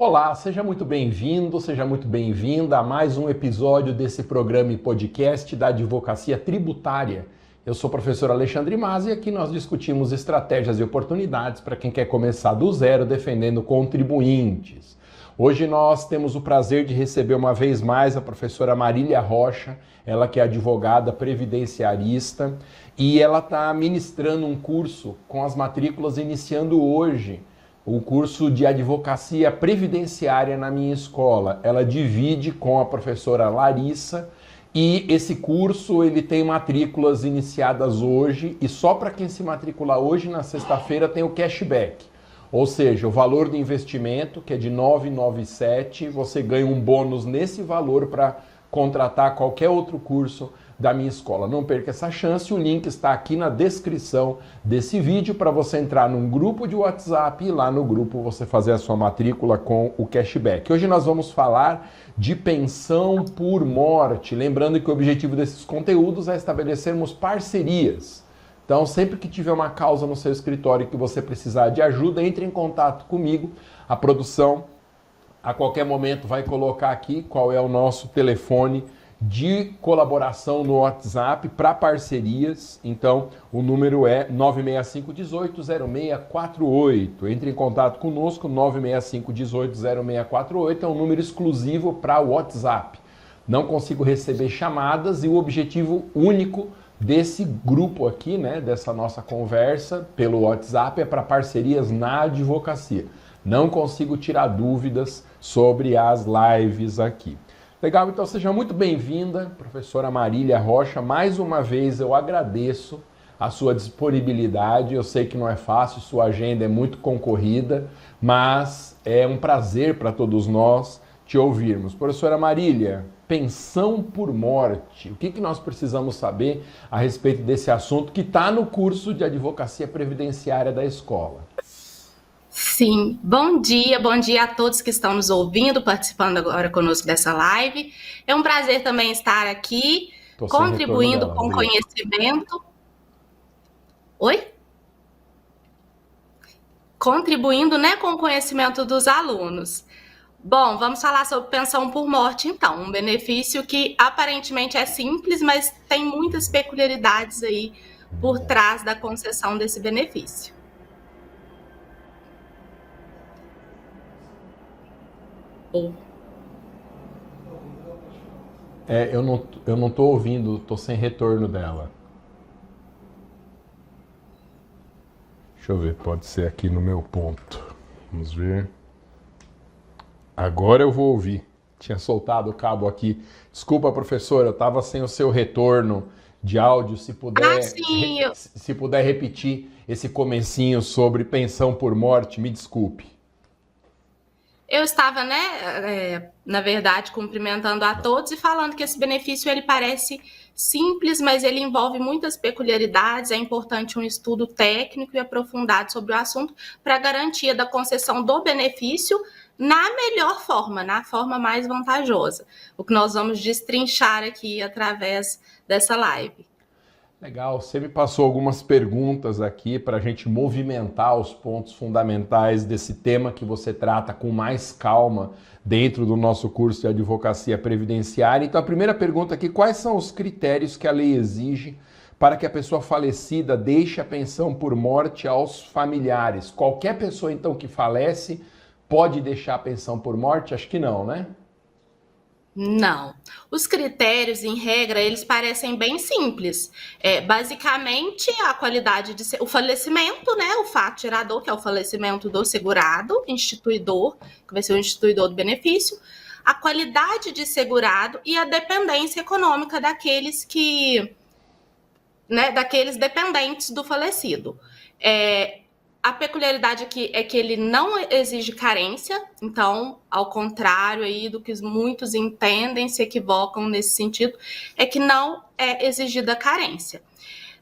Olá, seja muito bem-vindo, seja muito bem-vinda a mais um episódio desse programa e podcast da Advocacia Tributária. Eu sou o professor Alexandre Mazzi e aqui nós discutimos estratégias e oportunidades para quem quer começar do zero defendendo contribuintes. Hoje nós temos o prazer de receber uma vez mais a professora Marília Rocha, ela que é advogada previdenciarista e ela está ministrando um curso com as matrículas iniciando hoje. O curso de advocacia previdenciária na minha escola. Ela divide com a professora Larissa e esse curso ele tem matrículas iniciadas hoje e só para quem se matricular hoje na sexta-feira tem o cashback. Ou seja, o valor do investimento, que é de R$ 997, você ganha um bônus nesse valor para contratar qualquer outro curso da minha escola. Não perca essa chance, o link está aqui na descrição desse vídeo para você entrar num grupo de WhatsApp e lá no grupo você fazer a sua matrícula com o cashback. Hoje nós vamos falar de pensão por morte, lembrando que o objetivo desses conteúdos é estabelecermos parcerias. Então, sempre que tiver uma causa no seu escritório que você precisar de ajuda, entre em contato comigo. A produção, a qualquer momento, vai colocar aqui qual é o nosso telefone de colaboração no WhatsApp para parcerias. Então, o número é 965-18-0648. Entre em contato conosco, 965-18-0648. É um número exclusivo para o WhatsApp. Não consigo receber chamadas e o objetivo único desse grupo aqui, né, dessa nossa conversa pelo WhatsApp é para parcerias na advocacia. Não consigo tirar dúvidas sobre as lives aqui. Legal, então seja muito bem-vinda, professora Marília Rocha. Mais uma vez eu agradeço a sua disponibilidade. Eu sei que não é fácil, sua agenda é muito concorrida, mas é um prazer para todos nós te ouvirmos. Professora Marília, pensão por morte. O que nós precisamos saber a respeito desse assunto que está no curso de advocacia previdenciária da escola? Sim, bom dia a todos que estão nos ouvindo, participando agora conosco dessa live. É um prazer também estar aqui, contribuindo com conhecimento. Oi? Contribuindo, né, com o conhecimento dos alunos. Bom, vamos falar sobre pensão por morte, então. Um benefício que aparentemente é simples, mas tem muitas peculiaridades aí por trás da concessão desse benefício. Eu não tô ouvindo, tô sem retorno dela. Deixa eu ver, pode ser aqui no meu ponto. Vamos ver. Agora eu vou ouvir. Tinha soltado o cabo aqui. Desculpa, professora, eu estava sem o seu retorno de áudio. Se puder, se puder repetir esse comecinho sobre pensão por morte, me desculpe. Eu estava, né, na verdade, cumprimentando a todos e falando que esse benefício ele parece simples, mas ele envolve muitas peculiaridades. É importante um estudo técnico e aprofundado sobre o assunto para a garantia da concessão do benefício na melhor forma, na forma mais vantajosa. O que nós vamos destrinchar aqui através dessa live. Legal, você me passou algumas perguntas aqui para a gente movimentar os pontos fundamentais desse tema que você trata com mais calma dentro do nosso curso de advocacia previdenciária. Então, a primeira pergunta aqui: quais são os critérios que a lei exige para que a pessoa falecida deixe a pensão por morte aos familiares? Qualquer pessoa, então, que falece pode deixar a pensão por morte? Acho que não, né? Não. Os critérios, em regra, eles parecem bem simples. Basicamente, a qualidade o falecimento, né? O fato gerador, que é o falecimento do segurado, instituidor, que vai ser o instituidor do benefício, a qualidade de segurado e a dependência econômica daqueles daqueles dependentes do falecido. A peculiaridade aqui é que ele não exige carência, então, ao contrário aí do que muitos entendem, se equivocam nesse sentido, é que não é exigida carência.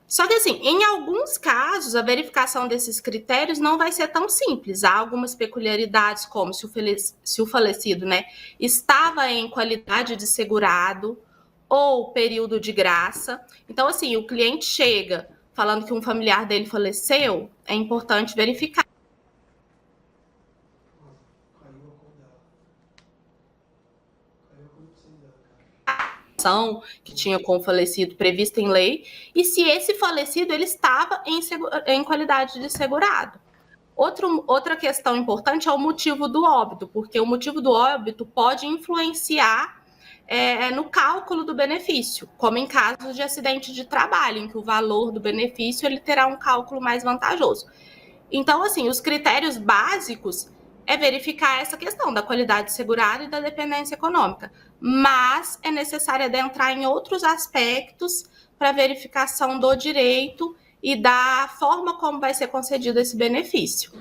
Só que, assim, em alguns casos, a verificação desses critérios não vai ser tão simples. Há algumas peculiaridades, como se o falecido, né, estava em qualidade de segurado ou período de graça. Então, assim, o cliente chega falando que um familiar dele faleceu, é importante verificar. que tinha com o falecido prevista em lei, e se esse falecido ele estava em qualidade de segurado. Outra questão importante é o motivo do óbito, porque o motivo do óbito pode influenciar no cálculo do benefício, como em casos de acidente de trabalho, em que o valor do benefício ele terá um cálculo mais vantajoso. Então, assim, os critérios básicos é verificar essa questão da qualidade segurada e da dependência econômica, mas é necessário adentrar em outros aspectos para verificação do direito e da forma como vai ser concedido esse benefício.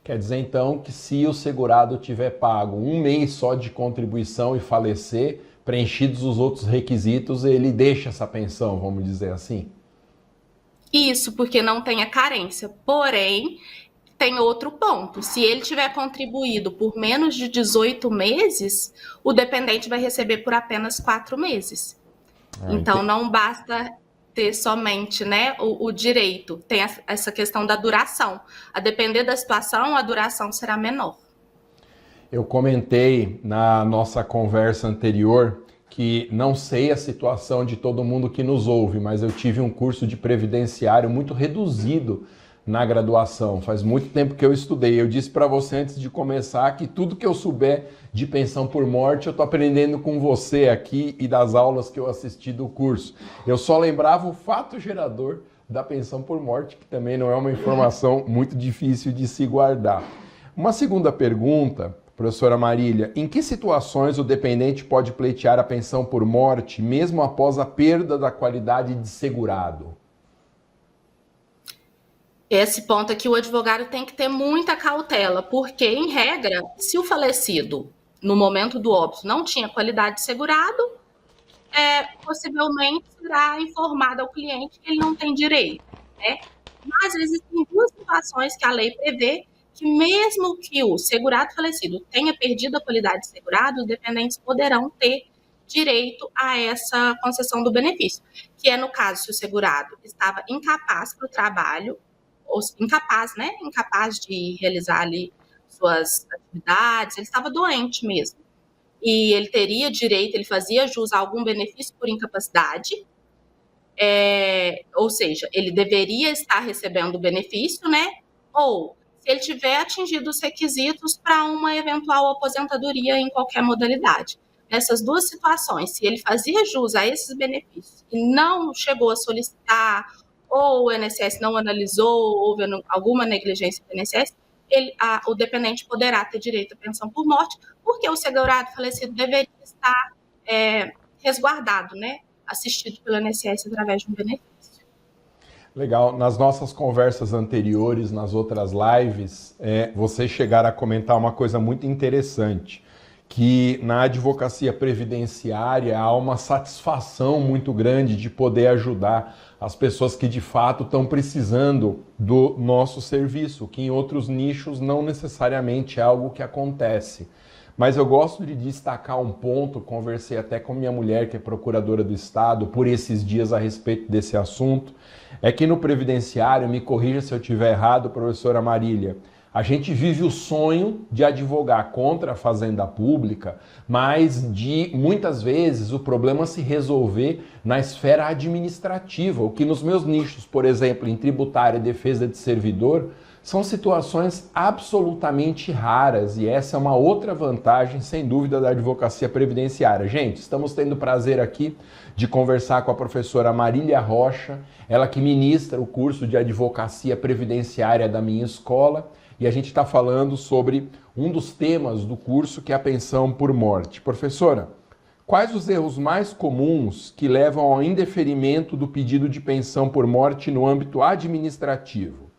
Quer dizer, então, que se o segurado tiver pago um mês só de contribuição e falecer, preenchidos os outros requisitos, ele deixa essa pensão, vamos dizer assim? Isso, porque não tem a carência. Porém, tem outro ponto. Se ele tiver contribuído por menos de 18 meses, o dependente vai receber por apenas 4 meses. Então, não basta ter somente, né, o direito, tem essa questão da duração. A depender da situação, a duração será menor. Eu comentei na nossa conversa anterior que não sei a situação de todo mundo que nos ouve, mas eu tive um curso de previdenciário muito reduzido na graduação. Faz muito tempo que eu estudei. Eu disse para você antes de começar que tudo que eu souber de pensão por morte eu estou aprendendo com você aqui e das aulas que eu assisti do curso. Eu só lembrava o fato gerador da pensão por morte, que também não é uma informação muito difícil de se guardar. Uma segunda pergunta, professora Marília: em que situações o dependente pode pleitear a pensão por morte, mesmo após a perda da qualidade de segurado? Esse ponto aqui o advogado tem que ter muita cautela, porque, em regra, se o falecido, no momento do óbito, não tinha qualidade de segurado, possivelmente será informado ao cliente que ele não tem direito, né? Mas existem duas situações que a lei prevê que, mesmo que o segurado falecido tenha perdido a qualidade de segurado, os dependentes poderão ter direito a essa concessão do benefício, que é no caso se o segurado estava incapaz para o trabalho, ou incapaz, né? Incapaz de realizar ali suas atividades, ele estava doente mesmo. E ele teria direito, ele fazia jus a algum benefício por incapacidade, ou seja, ele deveria estar recebendo o benefício, né? Ou se ele tiver atingido os requisitos para uma eventual aposentadoria em qualquer modalidade. Nessas duas situações, se ele fazia jus a esses benefícios e não chegou a solicitar, ou o INSS não analisou, houve alguma negligência do INSS, o dependente poderá ter direito à pensão por morte, porque o segurado falecido deveria estar resguardado, né? Assistido pelo INSS através de um benefício. Legal. Nas nossas conversas anteriores, nas outras lives, vocês chegaram a comentar uma coisa muito interessante, que na advocacia previdenciária há uma satisfação muito grande de poder ajudar as pessoas que de fato estão precisando do nosso serviço, que em outros nichos não necessariamente é algo que acontece. Mas eu gosto de destacar um ponto, conversei até com minha mulher, que é procuradora do Estado, por esses dias a respeito desse assunto, é que no previdenciário, me corrija se eu estiver errado, professora Marília, a gente vive o sonho de advogar contra a fazenda pública, mas de muitas vezes o problema se resolver na esfera administrativa, o que nos meus nichos, por exemplo, em tributária e defesa de servidor, são situações absolutamente raras, e essa é uma outra vantagem, sem dúvida, da advocacia previdenciária. Gente, estamos tendo o prazer aqui de conversar com a professora Marília Rocha, ela que ministra o curso de advocacia previdenciária da minha escola, e a gente está falando sobre um dos temas do curso, que é a pensão por morte. Professora, quais os erros mais comuns que levam ao indeferimento do pedido de pensão por morte no âmbito administrativo?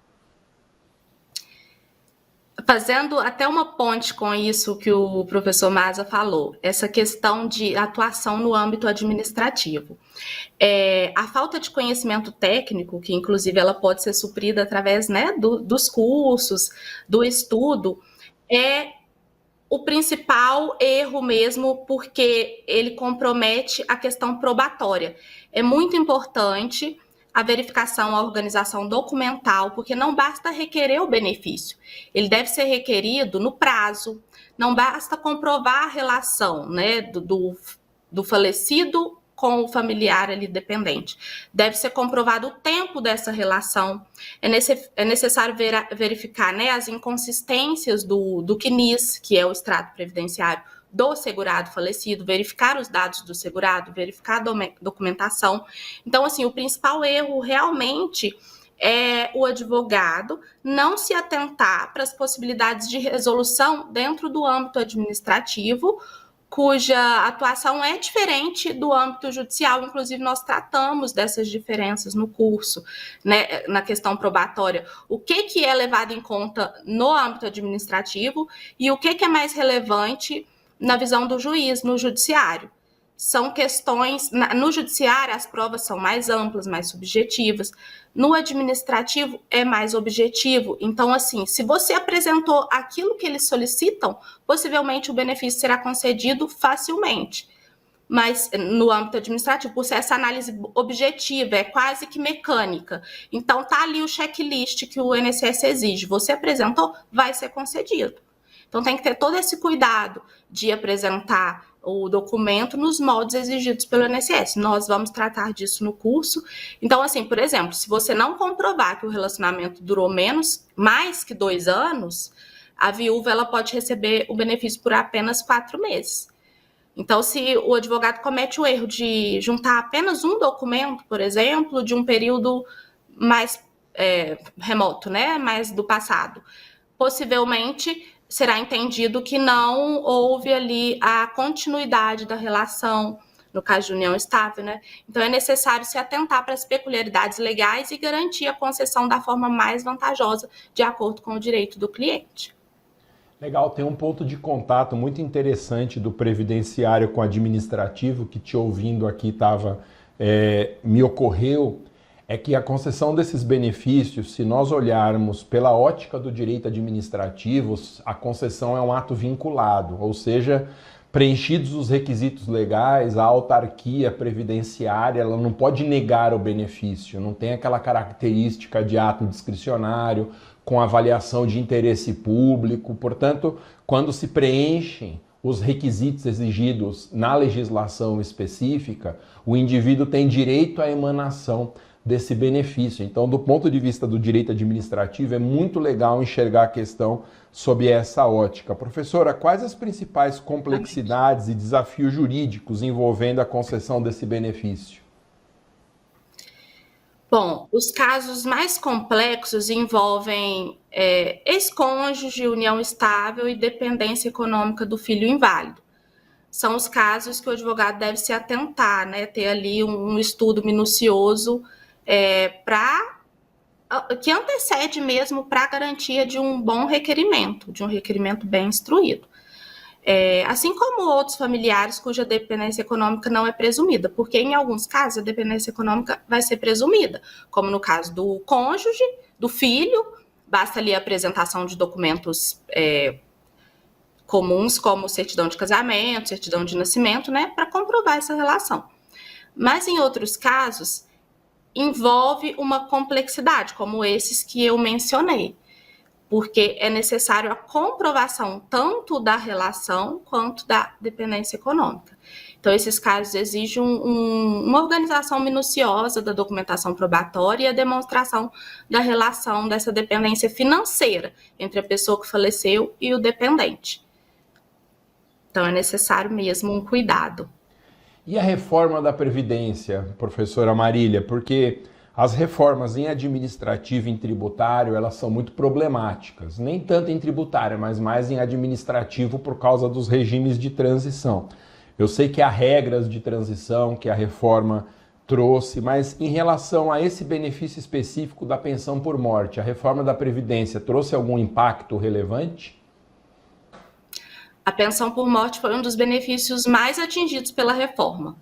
Fazendo até uma ponte com isso que o professor Maza falou, essa questão de atuação no âmbito administrativo. A falta de conhecimento técnico, que inclusive ela pode ser suprida através, né, dos cursos, do estudo, é o principal erro mesmo, porque ele compromete a questão probatória. É muito importante a verificação, a organização documental, porque não basta requerer o benefício, ele deve ser requerido no prazo, não basta comprovar a relação, né, do falecido com o familiar ali dependente. Deve ser comprovado o tempo dessa relação. É necessário verificar, né, as inconsistências do CNIS, que é o extrato previdenciário do segurado falecido, verificar os dados do segurado, verificar a documentação. Então, assim, o principal erro realmente é o advogado não se atentar para as possibilidades de resolução dentro do âmbito administrativo, cuja atuação é diferente do âmbito judicial. Inclusive, nós tratamos dessas diferenças no curso, né, na questão probatória. O que é levado em conta no âmbito administrativo e o que é mais relevante na visão do juiz, no judiciário. São questões... No judiciário, as provas são mais amplas, mais subjetivas. No administrativo, é mais objetivo. Então, assim, se você apresentou aquilo que eles solicitam, possivelmente o benefício será concedido facilmente. Mas no âmbito administrativo, por ser essa análise objetiva, é quase que mecânica. Então, tá ali o checklist que o INSS exige. Você apresentou, vai ser concedido. Então, tem que ter todo esse cuidado de apresentar o documento nos moldes exigidos pelo INSS. Nós vamos tratar disso no curso. Então, assim, por exemplo, se você não comprovar que o relacionamento durou mais que 2 anos, a viúva ela pode receber o benefício por apenas 4 meses. Então, se o advogado comete o erro de juntar apenas um documento, por exemplo, de um período mais remoto, né, mais do passado, possivelmente será entendido que não houve ali a continuidade da relação, no caso de união estável, né? Então, é necessário se atentar para as peculiaridades legais e garantir a concessão da forma mais vantajosa, de acordo com o direito do cliente. Legal, tem um ponto de contato muito interessante do previdenciário com o administrativo, que te ouvindo aqui me ocorreu, é que a concessão desses benefícios, se nós olharmos pela ótica do direito administrativo, a concessão é um ato vinculado, ou seja, preenchidos os requisitos legais, a autarquia previdenciária ela não pode negar o benefício, não tem aquela característica de ato discricionário, com avaliação de interesse público. Portanto, quando se preenchem os requisitos exigidos na legislação específica, o indivíduo tem direito à emanação desse benefício. Então, do ponto de vista do direito administrativo, é muito legal enxergar a questão sob essa ótica. Professora, quais as principais complexidades e desafios jurídicos envolvendo a concessão desse benefício? Bom, os casos mais complexos envolvem ex-cônjuge, união estável e dependência econômica do filho inválido. São os casos que o advogado deve se atentar, né, ter ali um estudo minucioso que antecede mesmo para a garantia de um bom requerimento, de um requerimento bem instruído. Assim como outros familiares cuja dependência econômica não é presumida, porque em alguns casos a dependência econômica vai ser presumida, como no caso do cônjuge, do filho, basta ali a apresentação de documentos comuns, como certidão de casamento, certidão de nascimento, né, para comprovar essa relação. Mas em outros casos, envolve uma complexidade, como esses que eu mencionei, porque é necessário a comprovação tanto da relação quanto da dependência econômica. Então, esses casos exigem uma organização minuciosa da documentação probatória e a demonstração da relação dessa dependência financeira entre a pessoa que faleceu e o dependente. Então, é necessário mesmo um cuidado. E a reforma da Previdência, professora Marília? Porque as reformas em administrativo e em tributário, elas são muito problemáticas. Nem tanto em tributário, mas mais em administrativo por causa dos regimes de transição. Eu sei que há regras de transição que a reforma trouxe, mas em relação a esse benefício específico da pensão por morte, a reforma da Previdência trouxe algum impacto relevante? A pensão por morte foi um dos benefícios mais atingidos pela reforma.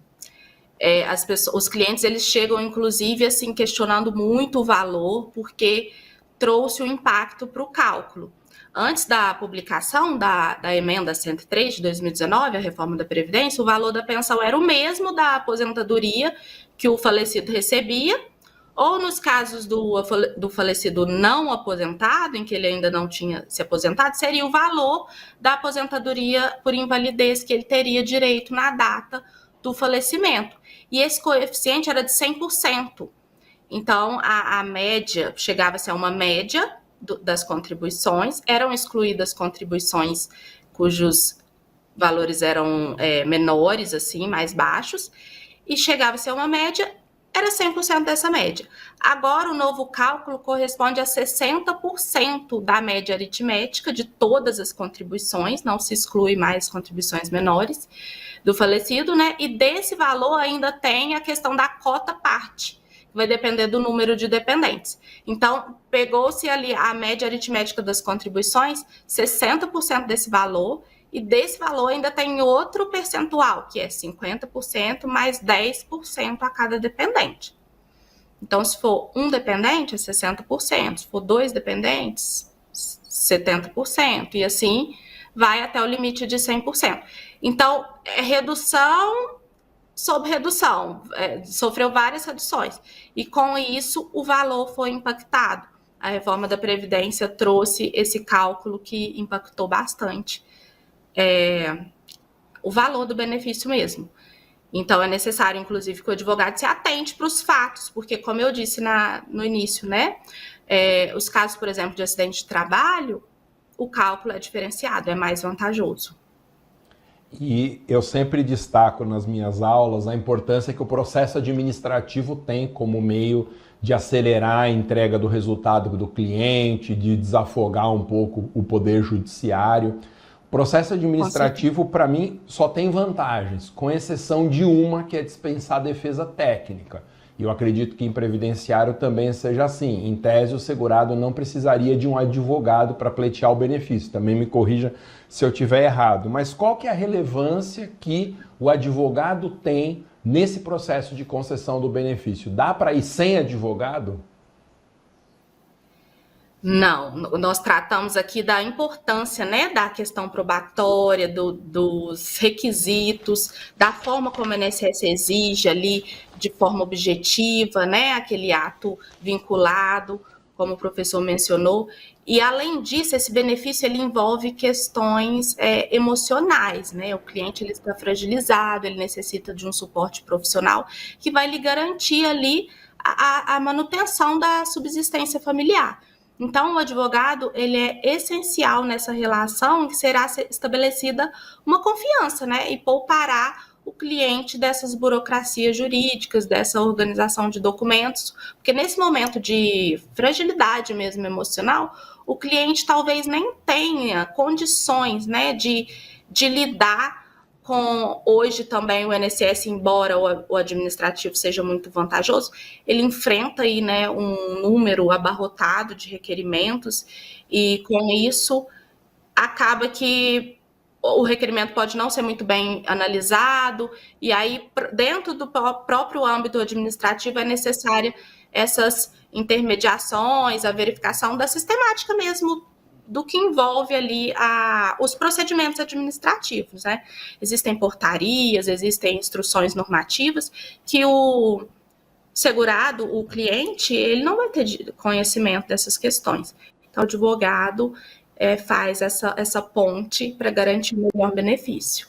Os clientes eles chegam, inclusive, assim, questionando muito o valor, porque trouxe um impacto para o cálculo. Antes da publicação da emenda 103 de 2019, a reforma da Previdência, o valor da pensão era o mesmo da aposentadoria que o falecido recebia, ou nos casos do falecido não aposentado, em que ele ainda não tinha se aposentado, seria o valor da aposentadoria por invalidez que ele teria direito na data do falecimento. e esse coeficiente era de 100%. Então, a média, chegava-se a uma média das contribuições, eram excluídas contribuições cujos valores eram menores, assim, mais baixos, e chegava-se a uma média, era 100% dessa média. Agora, o novo cálculo corresponde a 60% da média aritmética de todas as contribuições, não se exclui mais contribuições menores do falecido, né? E desse valor ainda tem a questão da cota parte, que vai depender do número de dependentes. Então, pegou-se ali a média aritmética das contribuições, 60% desse valor, e desse valor ainda tem outro percentual, que é 50% mais 10% a cada dependente. Então, se for um dependente, é 60%. Se for 2 dependentes, 70%. E assim vai até o limite de 100%. Então, é redução sobre redução. Sofreu várias reduções. E com isso, o valor foi impactado. A reforma da Previdência trouxe esse cálculo que impactou bastante o valor do benefício mesmo. Então, é necessário, inclusive, que o advogado se atente para os fatos, porque, como eu disse no início, né, os casos, por exemplo, de acidente de trabalho, o cálculo é diferenciado, é mais vantajoso. E eu sempre destaco nas minhas aulas a importância que o processo administrativo tem como meio de acelerar a entrega do resultado do cliente, de desafogar um pouco o poder judiciário. O processo administrativo, para mim, só tem vantagens, com exceção de uma, que é dispensar a defesa técnica. E eu acredito que em previdenciário também seja assim. Em tese, o segurado não precisaria de um advogado para pleitear o benefício. Também me corrija se eu estiver errado. Mas qual que é a relevância que o advogado tem nesse processo de concessão do benefício? Dá para ir sem advogado? Não, nós tratamos aqui da importância, né, da questão probatória, dos requisitos, da forma como o INSS exige ali de forma objetiva, né, aquele ato vinculado, como o professor mencionou. E, além disso, esse benefício ele envolve questões emocionais, né? O cliente ele está fragilizado, ele necessita de um suporte profissional que vai lhe garantir ali a manutenção da subsistência familiar. Então, o advogado ele é essencial nessa relação, que será estabelecida uma confiança, né? E poupará o cliente dessas burocracias jurídicas, dessa organização de documentos, porque nesse momento de fragilidade mesmo emocional, o cliente talvez nem tenha condições, né, de lidar com, hoje também o INSS, embora o administrativo seja muito vantajoso, ele enfrenta aí, né, um número abarrotado de requerimentos e com isso acaba que o requerimento pode não ser muito bem analisado e aí dentro do próprio âmbito administrativo é necessária essas intermediações, a verificação da sistemática mesmo do que envolve ali os procedimentos administrativos, né? Existem portarias, existem instruções normativas que o segurado, o cliente, ele não vai ter conhecimento dessas questões. Então, o advogado faz essa ponte para garantir o melhor benefício.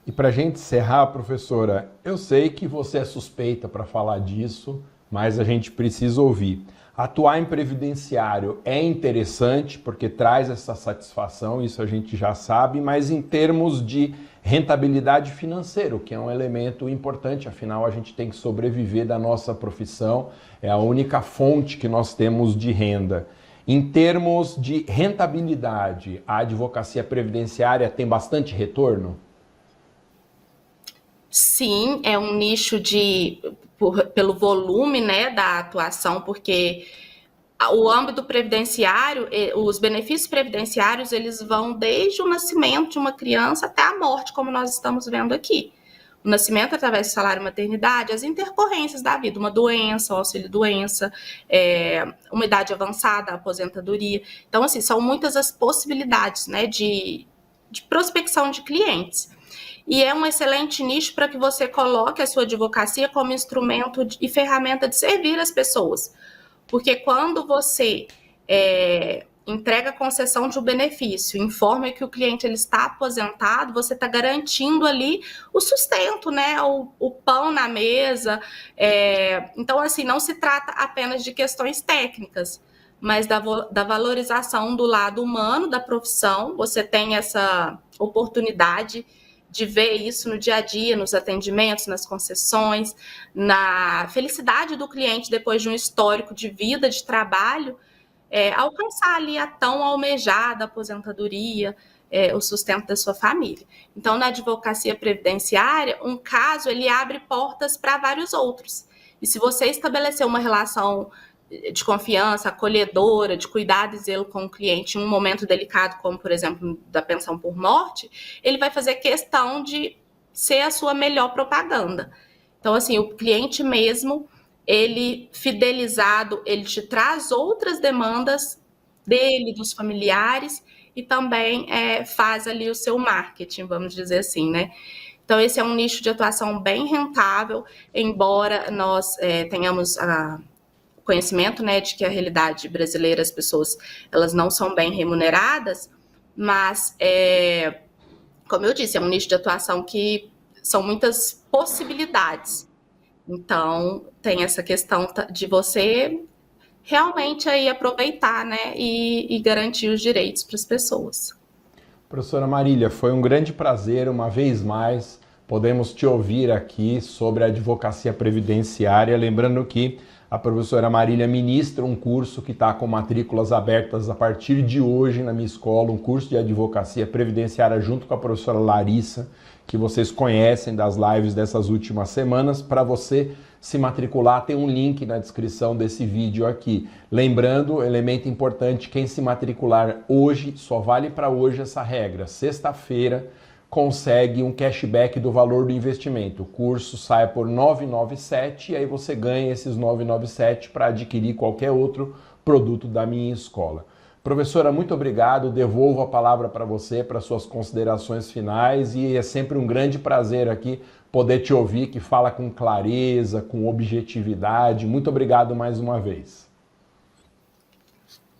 E para a gente encerrar, professora, eu sei que você é suspeita para falar disso, mas a gente precisa ouvir. Atuar em previdenciário é interessante porque traz essa satisfação, isso a gente já sabe, mas em termos de rentabilidade financeira, que é um elemento importante, afinal a gente tem que sobreviver da nossa profissão, é a única fonte que nós temos de renda. Em termos de rentabilidade, a advocacia previdenciária tem bastante retorno? Sim, é um nicho pelo volume, né, da atuação, porque o âmbito previdenciário, os benefícios previdenciários, eles vão desde o nascimento de uma criança até a morte, como nós estamos vendo aqui. O nascimento através do salário maternidade, as intercorrências da vida, uma doença, o auxílio-doença, uma idade avançada, a aposentadoria. Então, assim, são muitas as possibilidades, né, de prospecção de clientes. E é um excelente nicho para que você coloque a sua advocacia como instrumento e ferramenta de servir as pessoas. Porque quando você entrega a concessão de um benefício, informa que o cliente ele está aposentado, você está garantindo ali o sustento, né? O pão na mesa. Então, assim, não se trata apenas de questões técnicas, mas da valorização do lado humano da profissão. Você tem essa oportunidade de ver isso no dia a dia, nos atendimentos, nas concessões, na felicidade do cliente depois de um histórico de vida, de trabalho, alcançar ali a tão almejada aposentadoria, o sustento da sua família. Então, na advocacia previdenciária, um caso ele abre portas para vários outros. E se você estabelecer uma relação de confiança, acolhedora, de cuidado e zelo com o cliente em um momento delicado, como, por exemplo, da pensão por morte, ele vai fazer questão de ser a sua melhor propaganda. Então, assim, o cliente mesmo, ele fidelizado, ele te traz outras demandas dele, dos familiares, e também faz ali o seu marketing, vamos dizer assim, né? Então, esse é um nicho de atuação bem rentável, embora nós tenhamos conhecimento, né, de que a realidade brasileira, as pessoas, elas não são bem remuneradas, mas, como eu disse, é um nicho de atuação que são muitas possibilidades. Então, tem essa questão de você realmente aí aproveitar, né, e garantir os direitos para as pessoas. Professora Marília, foi um grande prazer, uma vez mais, podemos te ouvir aqui sobre a advocacia previdenciária, lembrando que a professora Marília ministra um curso que está com matrículas abertas a partir de hoje na minha escola, um curso de advocacia previdenciária junto com a professora Larissa, que vocês conhecem das lives dessas últimas semanas. Para você se matricular, tem um link na descrição desse vídeo aqui. Lembrando, elemento importante, quem se matricular hoje, só vale para hoje essa regra. Sexta-feira, consegue um cashback do valor do investimento. O curso sai por R$ 997 e aí você ganha esses R$ 997 para adquirir qualquer outro produto da minha escola. Professora, muito obrigado. Devolvo a palavra para você, para suas considerações finais, e é sempre um grande prazer aqui poder te ouvir, que fala com clareza, com objetividade. Muito obrigado mais uma vez.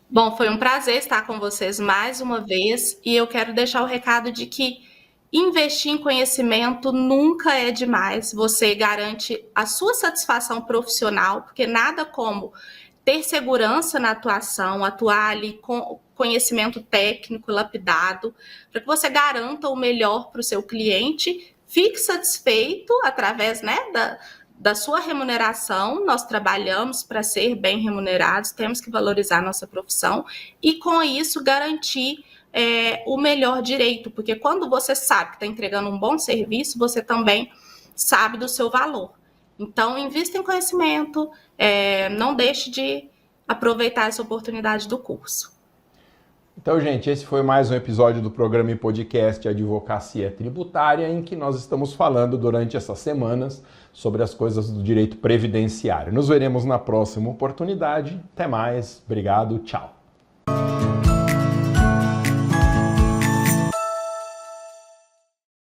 Bom, foi um prazer estar com vocês mais uma vez, e eu quero deixar o recado de que investir em conhecimento nunca é demais. Você garante a sua satisfação profissional, porque nada como ter segurança na atuação, atuar ali com conhecimento técnico lapidado, para que você garanta o melhor para o seu cliente, fique satisfeito através, né, da sua remuneração. Nós trabalhamos para ser bem remunerados, temos que valorizar a nossa profissão e, com isso, garantir o melhor direito, porque quando você sabe que está entregando um bom serviço, você também sabe do seu valor. Então, invista em conhecimento, não deixe de aproveitar essa oportunidade do curso. Então, gente, esse foi mais um episódio do programa e podcast Advocacia Tributária, em que nós estamos falando durante essas semanas sobre as coisas do direito previdenciário. Nos veremos na próxima oportunidade. Até mais. Obrigado. Tchau.